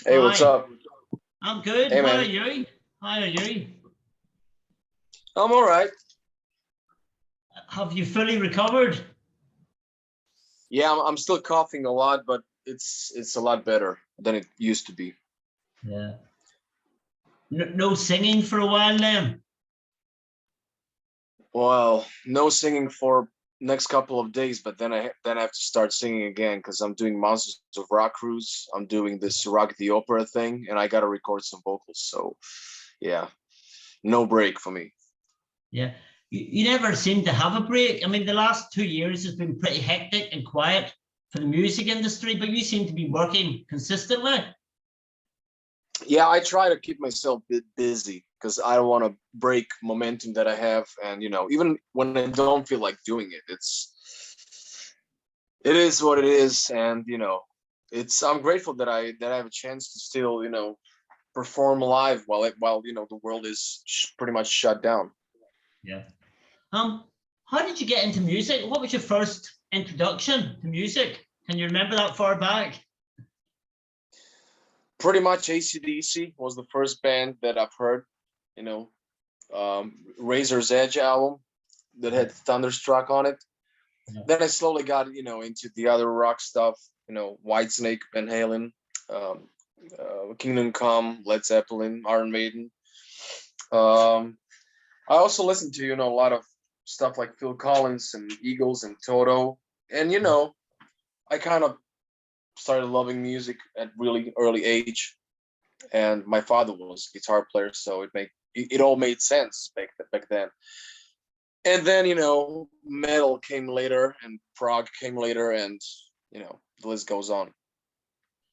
Hey, what's Hi, up? I'm good. Hey, How are man. you? How are you? I'm all right. Have you fully recovered? Yeah, I'm still coughing a lot, but it's a lot better than it used to be. Yeah. No singing for a while then? Well, no singing for next couple of days, but then I have to start singing again because I'm doing Monsters of Rock cruise. I'm doing this Rock the Opera thing, and I gotta record some vocals. So, yeah, no break for me. Yeah. You never seem to have a break. I mean, the last 2 years has been pretty hectic and quiet for the music industry, but you seem to be working consistently. Yeah, I try to keep myself busy because I don't want to break momentum that I have, and even when I don't feel like doing it, it is what it is, and it's I'm grateful that I have a chance to still perform live while the world is pretty much shut down. Yeah. Um, how did you get into music? What was your first introduction to music? Can you remember that far back? Pretty much AC/DC was the first band that I've heard. You know, Razor's Edge album that Yeah. had Thunderstruck on it. Yeah. Then I slowly got into the other rock stuff. Whitesnake, Van Halen, um, Kingdom Come, Led Zeppelin, Iron Maiden. Um, I also listened to a lot of stuff like Phil Collins and Eagles and Toto, and I kind of started loving music at really early age. And my father was a guitar player, so it all made sense back then. And then metal came later, and prog came later, and the list goes on.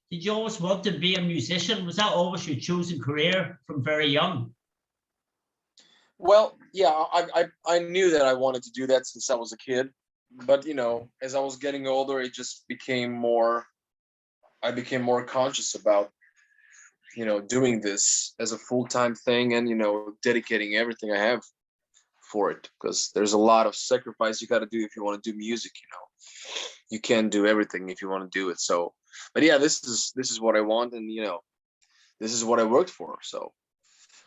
Did you always want to be a musician? Was that always your chosen career from very young? Well, yeah, I knew that I wanted to do that since I was a kid, but as I was getting older, it just became more. I became more conscious about doing this as a full-time thing, and dedicating everything I have for it, because there's a lot of sacrifice you got to do if you want to do music. You can't do everything if you want to do it. So, but yeah, this is what I want, and this is what I worked for, so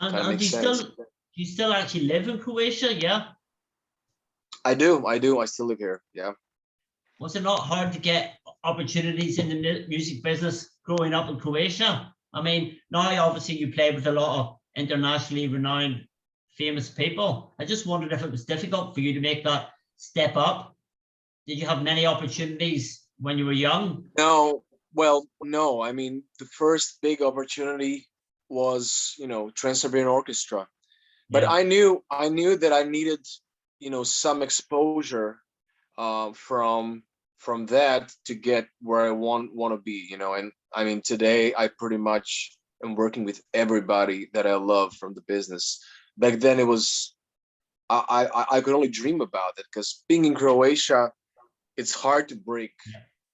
And, kind of and makes sense. do you still actually live in Croatia? Yeah. I do, I still live here. Yeah. Was it not hard to get opportunities in the music business growing up in Croatia? I mean, now obviously you play with a lot of internationally renowned, famous people. I just wondered if it was difficult for you to make that step up. Did you have many opportunities when you were young? No, well, no. I mean, the first big opportunity was Trans-Siberian Orchestra, but Yeah. I knew that I needed some exposure from that to get where I want to be. And I mean, today I pretty much am working with everybody that I love from the business. Back then, it was I could only dream about it, because being in Croatia, it's hard to break,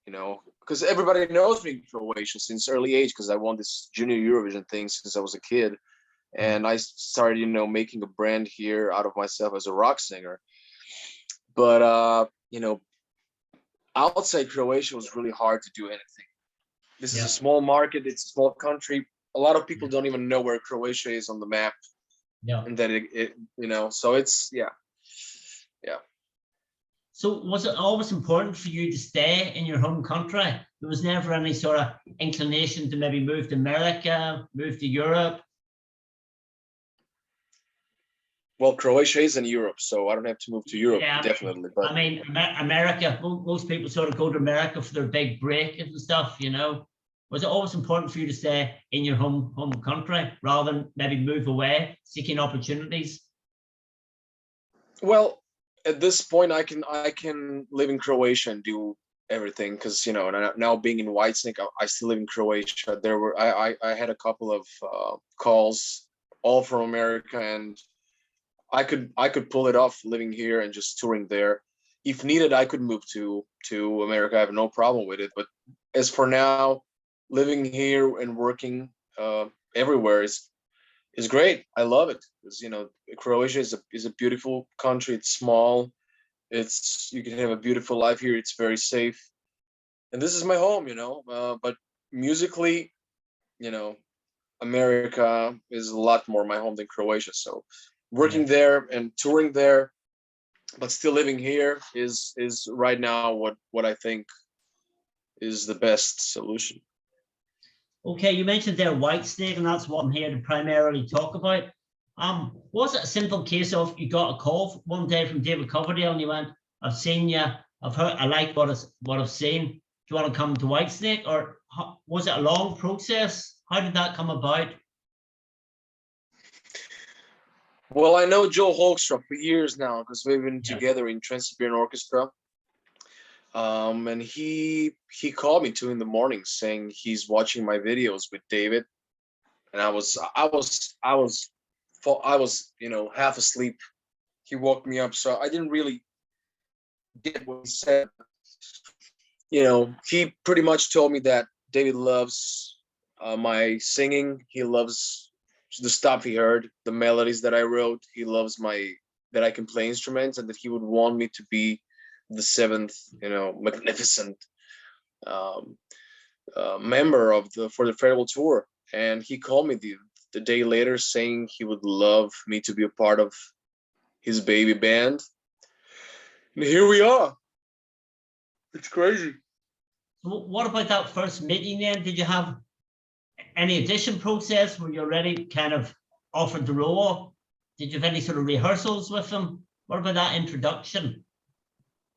because everybody knows me in Croatia since early age, because I won this junior Eurovision thing since I was a kid, Yeah. and I started making a brand here out of myself as a rock singer. But outside Croatia was really hard to do anything. This is a Yeah. small market, it's a small country. A lot of people Yeah. don't even know where Croatia is on the map, Yeah. and that so it's, yeah, yeah. So was it always important for you to stay in your home country? There was never any sort of inclination to maybe move to America, move to Europe? Well, Croatia is in Europe, so I don't have to move to Europe, Yeah, definitely. But I mean, America, most people sort of go to America for their big break and stuff. Was it always important for you to stay in your home country rather than maybe move away, seeking opportunities? well, at this point, I can live in Croatia and do everything, because now being in Whitesnake, I still live in Croatia. I had a couple of calls, all from America, and I could pull it off living here and just touring there. If needed, I could move to America. I have no problem with it. But as for now, living here and working everywhere is great. I love it, because Croatia is a beautiful country. It's small. You can have a beautiful life here. It's very safe, and this is my home. But musically, you know, America is a lot more my home than Croatia. So Yeah. working there and touring there, but still living here is right now what I think is the best solution. Okay, you mentioned there Whitesnake, and that's what I'm here to primarily talk about. Was it a simple case of you got a call one day from David Coverdale and you went, I've seen you, I've heard, I like what I've seen. Do you want to come to Whitesnake? Or was it a long process? How did that come about? Well, I know Joe Hoekstra for years now because we've been Yeah. together in Trans-Siberian Orchestra. And he called me 2 in the morning saying he's watching my videos with David, and I was half asleep. He woke me up, so I didn't really get what he said. He pretty much told me that David loves my singing. He loves the stuff he heard, the melodies that I wrote. He loves that I can play instruments, and that he would want me to be the seventh, magnificent um, member for the farewell tour. And he called me the day later saying he would love me to be a part of his baby band. And here we are. It's crazy. What about that first meeting then? Did you have any audition process? Were you already kind of offered the role? Did you have any sort of rehearsals with them? What about that introduction?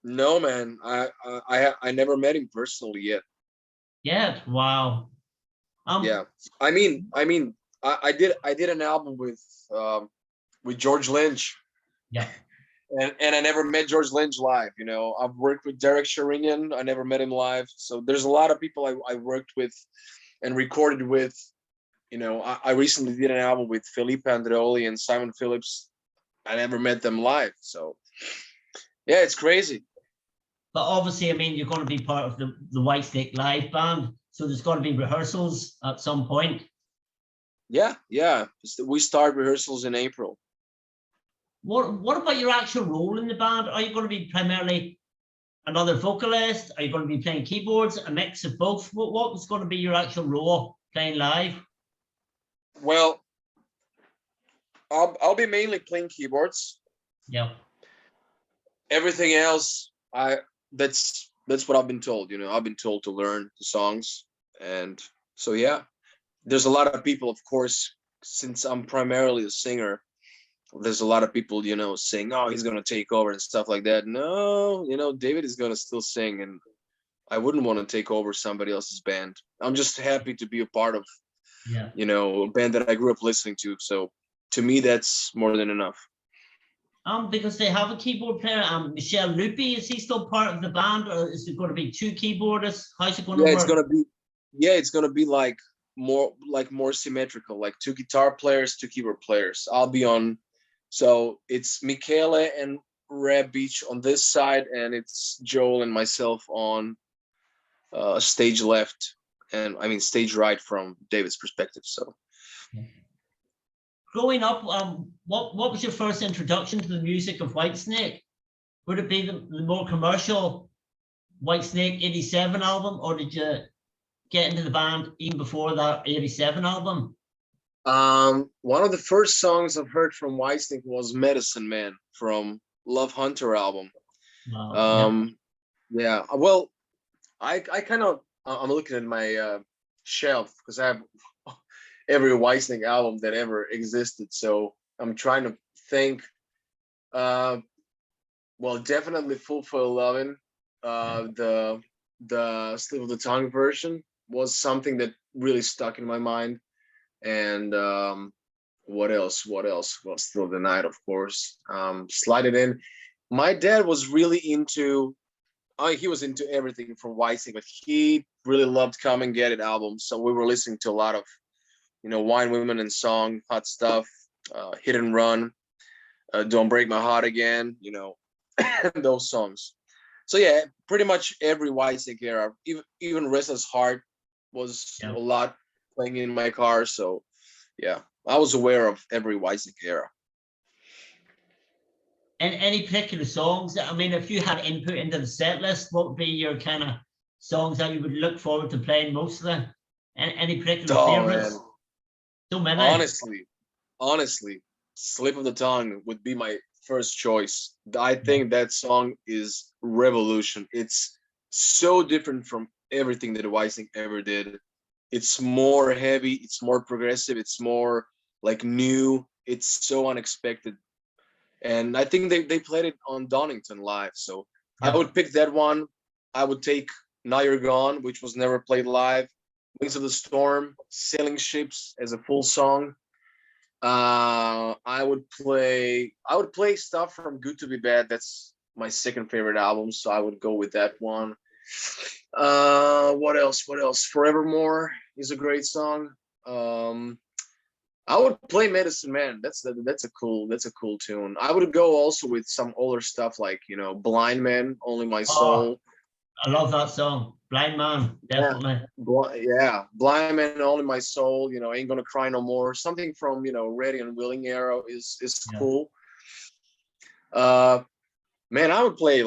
No, man. I never met him personally yet. Yeah, wow. Yeah, I did an album with George Lynch. Yeah. And I never met George Lynch live. I've worked with Derek Sherinian. I never met him live. So there's a lot of people I worked with and recorded with. I recently did an album with Felipe Andreoli and Simon Phillips. I never met them live. So yeah, it's crazy. But obviously, I mean, you're going to be part of the Whitesnake live band. So there's got to be rehearsals at some point. Yeah. We start rehearsals in April. What about your actual role in the band? Are you going to be primarily another vocalist? Are you going to be playing keyboards? A mix of both? What was going to be your actual role playing live? Well, I'll be mainly playing keyboards. Yeah. Everything else, that's what I've been told. I've been told to learn the songs, and so yeah. There's a lot of people, of course, since I'm primarily a singer. There's a lot of people, saying, "Oh, he's gonna take over" and stuff like that. No, David is gonna still sing, and I wouldn't want to take over somebody else's band. I'm just happy to be a part of, a band that I grew up listening to. So to me, that's more than enough. Because they have a keyboard player. Michel Lupi, is he still part of the band, or is it going to be two keyboardists? How's it going to work? It's gonna be like more symmetrical, like two guitar players, two keyboard players. I'll be on. So it's Michele and Reb Beach on this side, and it's Joel and myself on stage left, and I mean stage right from David's perspective. So growing up, what was your first introduction to the music of Whitesnake? Would it be the more commercial Whitesnake 87 album, or did you get into the band even before that 87 album? One of the first songs I've heard from Whitesnake was Medicine Man from Love Hunter album. Wow. Yeah. Well, I kind of, I'm looking at my shelf because I have every Whitesnake album that ever existed. So I'm trying to think. Well, definitely Fulfill Lovin'. The Slip of the Tongue version was something that really stuck in my mind. And what else? Well, Still the Night, of course. Slide It In. My dad was really into. He was into everything from Whitesnake, but he really loved Come and Get It album. So we were listening to a lot of, Wine, Women, and Song, Hot Stuff, Hit and Run, Don't Break My Heart Again, those songs. So yeah, pretty much every Whitesnake era, even Restless Heart was a lot playing in my car. So yeah, I was aware of every Whitesnake era. And any particular songs? I mean, if you had input into the set list, what would be your kind of songs that you would look forward to playing mostly? Any particular Oh man, favorites? So many. honestly, Slip of the Tongue would be my first choice. I think that song is revolution. It's so different from everything that Whitesnake ever did. It's more heavy, it's more progressive, it's more like new, it's so unexpected. And I think they played it on Donington live. So I Yeah. would pick that one. I would take Now You're Gone, which was never played live. Wings of the Storm, Sailing Ships as a full song. I would play stuff from Good to Be Bad. That's my second favorite album, so I would go with that one. What else? What else? Forevermore is a great song. Um, I would play Medicine Man. That's a cool tune. I would go also with some older stuff like Blind Man, Only My Oh, Soul. I love that song. Blind Man, Yeah, definitely. yeah, Blind Man, Only My Soul. Ain't Gonna Cry No More. Something from Ready and Willing era is Yeah. cool. Uh, man, I would play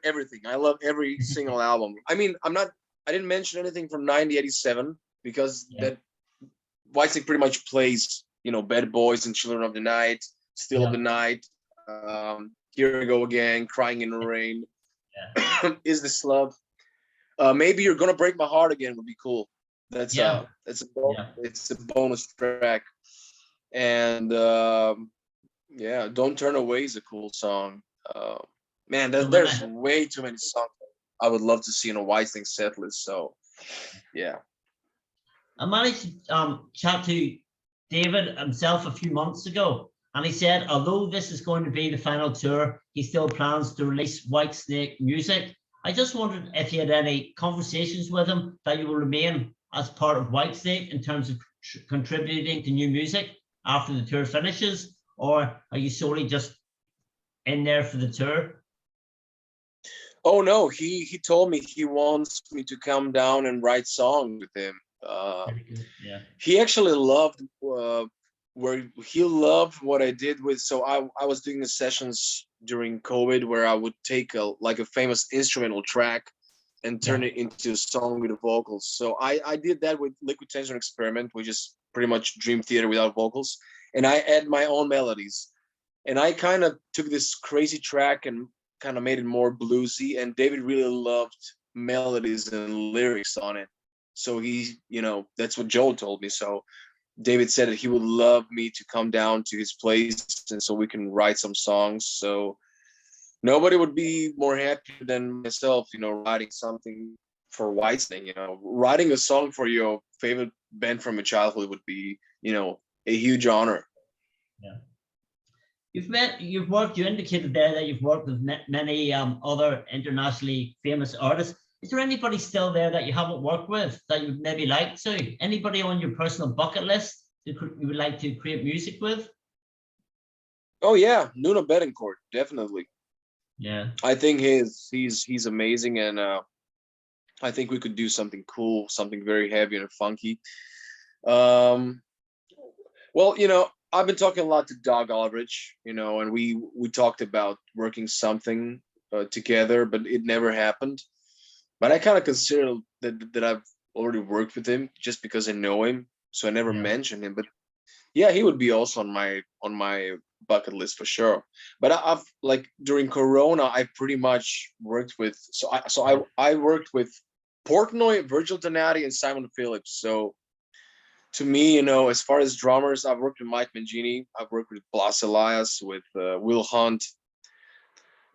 everything. I love every single album. I mean, I didn't mention anything from 1987 because Yeah. that Whitesnake pretty much plays, Bad Boys and Children of the Night, Still of Yeah. the Night, Here We Go Again, Crying in the Rain, Yeah. Is This Love? Maybe You're Gonna Break My Heart Again would be cool. That's Yeah. a that's a Yeah. it's a bonus track, and yeah, Don't Turn Away is a cool song. Man, So there's many. way too many songs I would love to see in a Whitesnake set list. So yeah. I managed to chat to David himself a few months ago, and he said, although this is going to be the final tour, he still plans to release Whitesnake music. I just wondered if you had any conversations with him that you will remain as part of Whitesnake in terms of contributing to new music after the tour finishes, or are you solely just in there for the tour? Oh no, he told me he wants me to come down and write songs with him. Very good. Yeah. He actually loved where he loved what I did with. So I was doing the sessions during COVID where I would take a famous instrumental track and turn Yeah. it into a song with the vocals. So I did that with Liquid Tension Experiment, which is pretty much Dream Theater without vocals, and I add my own melodies. And I kind of took this crazy track and kind of made it more bluesy. And David really loved melodies and lyrics on it. So that's what Joel told me. So David said that he would love me to come down to his place and so we can write some songs. So nobody would be more happy than myself, writing something for Whitesnake. Writing a song for your favorite band from your childhood would be, a huge honor. Yeah. You indicated there that you've worked with many other internationally famous artists. Is there anybody still there that you haven't worked with that you'd maybe like to? Anybody on your personal bucket list that you would like to create music with? Oh yeah, Nuno Bettencourt, definitely. Yeah. I think he's amazing, and I think we could do something cool, something very heavy and funky. Um, well, I've been talking a lot to Doug Aldrich, and we talked about working something together, but it never happened. But I kind of consider that I've already worked with him just because I know him, so I never Yeah. mentioned him. But yeah, he would be also on my bucket list for sure. But I've like during Corona, I pretty much worked with I worked with Portnoy, Virgil Donati, and Simon Phillips. So to me, as far as drummers, I've worked with Mike Mangini, I've worked with Blas Elias, with Will Hunt.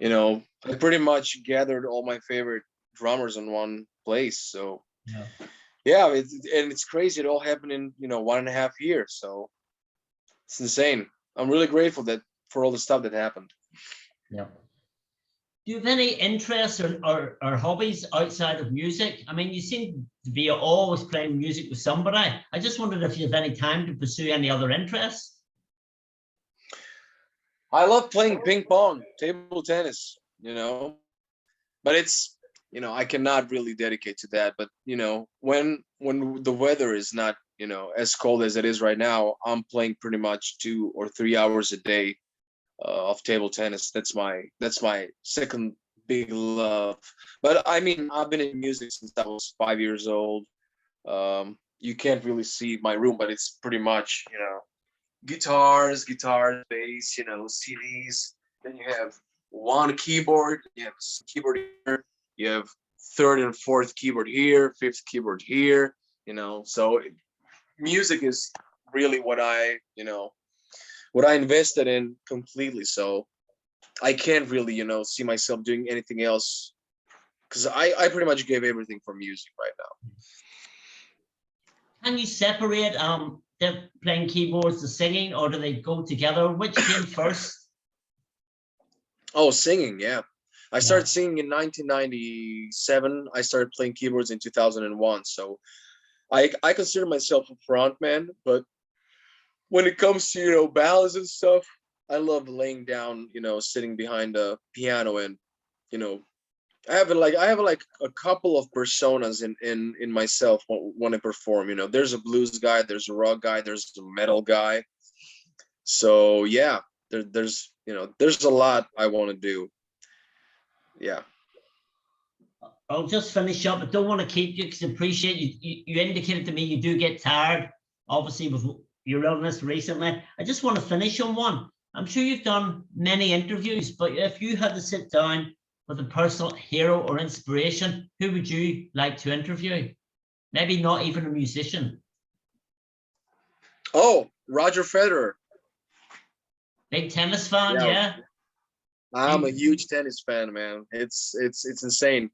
I pretty much gathered all my favorite drummers in one place. So Yeah. yeah, it's crazy. It all happened in 1.5 years. So it's insane. I'm really grateful that for all the stuff that happened. Yeah. Do you have any interests or hobbies outside of music? I mean, you seem to be always playing music with somebody. I just wondered if you have any time to pursue any other interests. I love playing ping pong, table tennis, but it's, I cannot really dedicate to that. But, when the weather is not, as cold as it is right now, I'm playing pretty much 2 or 3 hours a day of table tennis. That's my second big love. But I mean, I've been in music since I was 5 years old. You can't really see my room, but it's pretty much, guitars, bass, CDs. Then you have one keyboard, you have a keyboard here, you have third and fourth keyboard here, fifth keyboard here, so music is really what I invested in completely. So I can't really, see myself doing anything else because I pretty much gave everything for music right now. Can you separate the playing keyboards, the singing, or do they go together? Which came first? Oh, singing, yeah. I started singing in 1997. I started playing keyboards in 2001. So I consider myself a front man, but when it comes to, ballads and stuff, I love laying down, sitting behind a piano and, I have like a couple of personas in myself when I perform. There's a blues guy, there's a rock guy, there's a metal guy. So yeah, there's a lot I want to do. Yeah. I'll just finish up. I don't want to keep you because I appreciate you indicated to me you do get tired, obviously with your illness recently. I just want to finish on one. I'm sure you've done many interviews, but if you had to sit down with a personal hero or inspiration, who would you like to interview? Maybe not even a musician. Oh, Roger Federer. Big tennis fan, yeah. I'm a huge tennis fan, man. It's insane.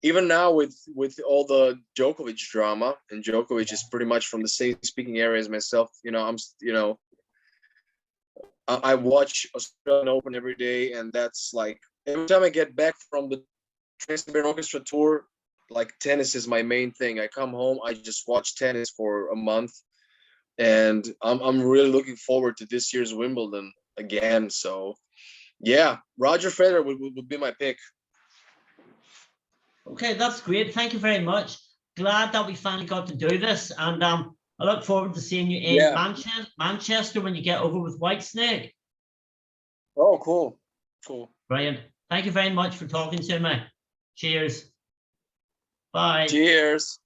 Even now with all the Djokovic drama, and Djokovic is pretty much from the same speaking area as myself. I watch Australian Open every day, and that's like every time I get back from the Trans-Siberian Orchestra tour, like tennis is my main thing. I come home, I just watch tennis for a month, and I'm really looking forward to this year's Wimbledon again. So yeah, Roger Federer would be my pick. Okay, that's great. Thank you very much. Glad that we finally got to do this, and I look forward to seeing you in Manchester when you get over with Whitesnake. Oh, cool. Brilliant. Thank you very much for talking to me. Cheers. Bye. Cheers.